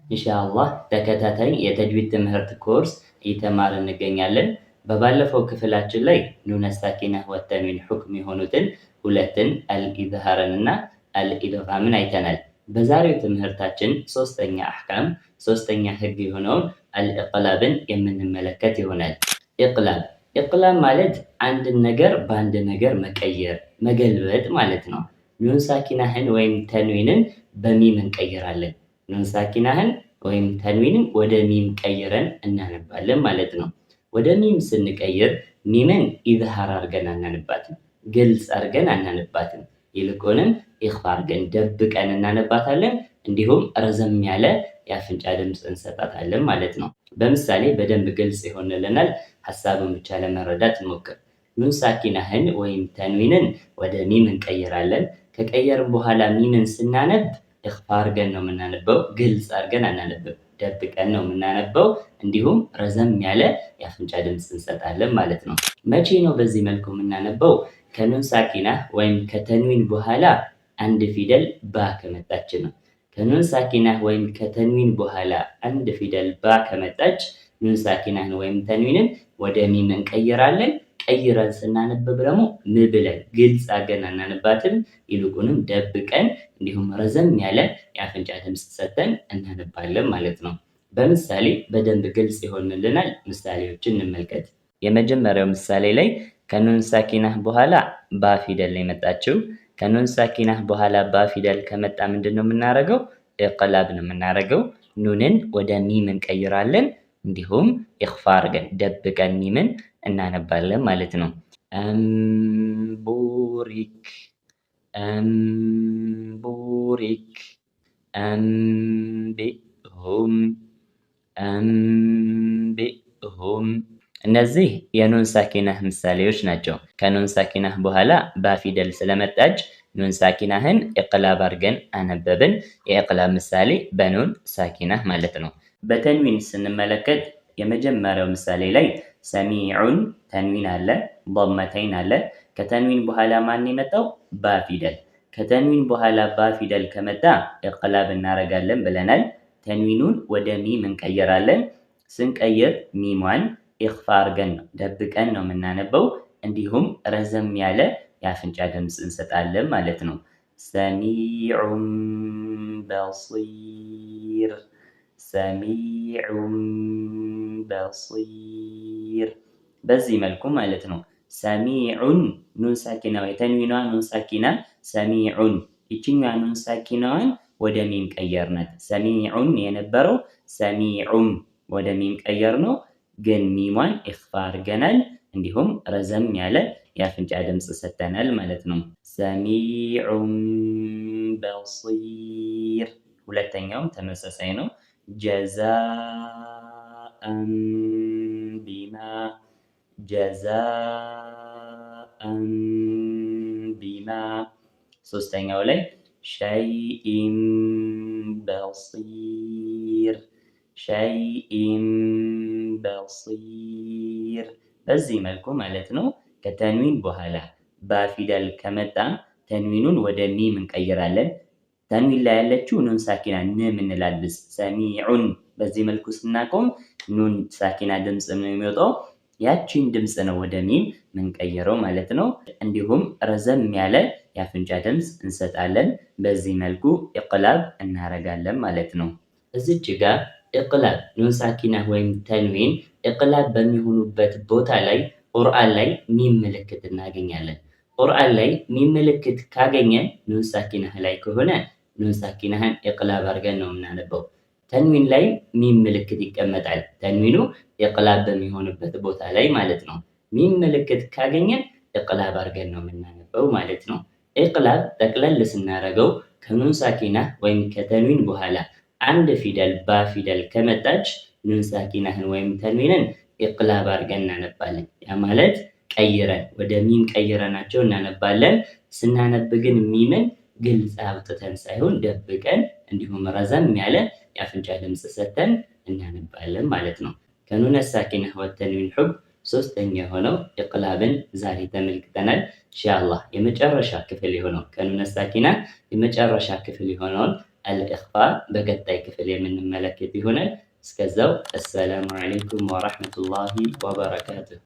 ኢንሻአላህ ተከታታይ የተጅዊድ ትምህርት ኮርስ እየተማርን እንገኛለን። በባለፈው ክፍላችን ላይ ኑነ ሳኪነህ ወተንዊን ሁክም የሆኑትን ሁለትን አልኢዝሃርን እና አልኢድጋምን አይተናል። በዛሬው ትምህርታችን ሶስተኛ አህካም ሶስተኛ ህግ የሆነውን አልኢቅላብን የምንመለከት ይሆናል። ኢቅላብ ማለት አንድን ነገር በአንድ ነገር መቀየር መገልበጥ ማለት ነው። ኑን ሳኪናህን ወይም ተንዊንን በሚም እንቀይራለን። ኑን ሳኪናህን ወይም ተንዊንን ወደ ሚም ቀይረን እናነባለን ማለት ነው። ወደ ሚም ስንቀይር ሚምን ኢዝሃር አድርገን አናነባትም፣ ግልጽ አድርገን አናነባትም። ይልቁንም ኢኽፋ አድርገን ደብቀን እናነባታለን። እንዲሁም ረዘም ያለ የአፍንጫ ድምፅ እንሰጣታለን ማለት ነው። በምሳሌ በደንብ ግልጽ ይሆንልናል። ሐሳቡን ብቻ ለመረዳት እንሞክር። ኑን ሳኪናህን ወይም ተንዊንን ወደ ሚም እንቀይራለን። ከቀየርን በኋላ ሚምን ስናነብ ኢኽፋ አድርገን ነው የምናነበው፣ ግልጽ አድርገን አናነብም፣ ደብቀን ነው የምናነበው። እንዲሁም ረዘም ያለ የአፍንጫ ድምፅ እንሰጣለን ማለት ነው። መቼ ነው በዚህ መልኩ የምናነበው? ከኑን ሳኪናህ ወይም ከተንዊን በኋላ አንድ ፊደል ባ ከመጣች ነው። ከኑን ሳኪናህ ወይም ከተንዊን በኋላ አንድ ፊደል ባ ከመጣች ኑን ሳኪናህን ወይም ተንዊንን ወደ ሚም እንቀይራለን። ቀይረን ስናነብብ ደግሞ ም ብለን ግልጽ አድርገን አናነባትም። ይልቁንም ደብቀን እንዲሁም ረዘም ያለ የአፍንጫ ድምፅ ሰጥተን እናነባለን ማለት ነው። በምሳሌ በደንብ ግልጽ ይሆንልናል። ምሳሌዎችን እንመልከት። የመጀመሪያው ምሳሌ ላይ ከኑን ሳኪናህ በኋላ ባ ፊደል ነው የመጣችው። ከኑን ሳኪናህ በኋላ ባ ፊደል ከመጣ ምንድን ነው የምናደርገው? ኢቅላብ ነው የምናደርገው። ኑንን ወደ ሚም እንቀይራለን። እንዲሁም ኢኽፋ አድርገን ደብቀን ሚምን እናነባለን ማለት ነው። አንቡሪክ አንቡሪክ አንቢሁም አንቢሁም። እነዚህ የኑን ሳኪናህ ምሳሌዎች ናቸው። ከኑን ሳኪናህ በኋላ ባፊደል ስለመጣች ኑን ሳኪናህን ኢቅላብ አድርገን አነበብን። የኢቅላብ ምሳሌ በኑን ሳኪናህ ማለት ነው። በተንዊን ስንመለከት የመጀመሪያው ምሳሌ ላይ ሰሚዑን ተንዊን አለ፣ ዶመተይን አለ። ከተንዊን በኋላ ማን የመጣው? ባ ፊደል። ከተንዊን በኋላ ባ ፊደል ከመጣ ኢቅላብ እናረጋለን ብለናል። ተንዊኑን ወደ ሚም እንቀይራለን። ስንቀይር ሚሟን ኢኽፋ አድርገን ነው ደብቀን ነው የምናነበው። እንዲሁም ረዘም ያለ የአፍንጫ ድምፅ እንሰጣለን ማለት ነው። ሰሚዑን በሲር ሰሚዑን በሲር። በዚህ መልኩ ማለት ነው። ሰሚዑን ኑን ሳኪና የተንዊኗ ኑን ሳኪና ሰሚዑን፣ ይችኛዋ ኑን ሳኪናዋን ወደ ሚም ቀየርናት። ሰሚዑን የነበረው ሰሚዑን ወደ ሚም ቀየር ነው፣ ግን ሚሟን ኢኽፋ አድርገናል። እንዲሁም ረዘም ያለ የአፍንጫ ድምፅ ሰጥተናል ማለት ነው። ሰሚዑን በሲር። ሁለተኛውም ተመሳሳይ ነው። ጀዛአን ቢማ ጀዛአን ቢማ። ሶስተኛው ላይ ሸይኢን በሲር ሸይኢን በሲር። በዚህ መልኩ ማለት ነው። ከተንዊን በኋላ ባፊደል ከመጣ ተንዊኑን ወደ ሚም እንቀይራለን። ተንዊን ላይ ያለችው ኑን ሳኪና ን የምንላልስ ሰሚዑን። በዚህ መልኩ ስናቆም ኑን ሳኪና ድምፅ ነው የሚወጣው። ያቺን ድምፅ ነው ወደ ሚም ምንቀይረው ማለት ነው። እንዲሁም ረዘም ያለ የአፍንጫ ድምፅ እንሰጣለን። በዚህ መልኩ ኢቅላብ እናረጋለን ማለት ነው። እዚች ጋር ኢቅላብ ኑን ሳኪና ወይም ተንዊን ኢቅላብ በሚሆኑበት ቦታ ላይ ቁርአን ላይ ሚም ምልክት እናገኛለን። ቁርአን ላይ ሚም ምልክት ካገኘን ኑን ሳኪናህ ላይ ከሆነ ኑን ሳኪናህን ኢቅላብ አድርገን ነው የምናነበው። ተንዊን ላይ ሚም ምልክት ይቀመጣል። ተንዊኑ ኢቅላብ በሚሆንበት ቦታ ላይ ማለት ነው። ሚም ምልክት ካገኘን ኢቅላብ አድርገን ነው የምናነበው ማለት ነው። ኢቅላብ ጠቅለል ስናደርገው ከኑን ሳኪናህ ወይም ከተንዊን በኋላ አንድ ፊደል ባ ፊደል ከመጣች ኑን ሳኪናህን ወይም ተንዊንን ኢቅላብ አድርገን እናነባለን። ያ ማለት ቀይረን ወደ ሚም ቀይረናቸው እናነባለን። ስናነብ ግን ሚምን ግልጽ አውጥተን ሳይሆን ደብቀን እንዲሁም ረዘም ያለ የአፍንጫ ድምፅ ሰጥተን እናነባለን ማለት ነው። ከኑነ ሳኪናህ ወተንዊን ሁክም ሶስተኛ የሆነው ኢቅላብን ዛሬ ተመልክተናል። ኢንሻአላህ የመጨረሻ ክፍል የሆነው ከኑነ ሳኪናህ የመጨረሻ ክፍል የሆነውን አልኢኽፋ በቀጣይ ክፍል የምንመለከት ይሆናል። እስከዛው አሰላሙ ዓለይኩም ወረሕመቱላሂ ወበረካቱሁ።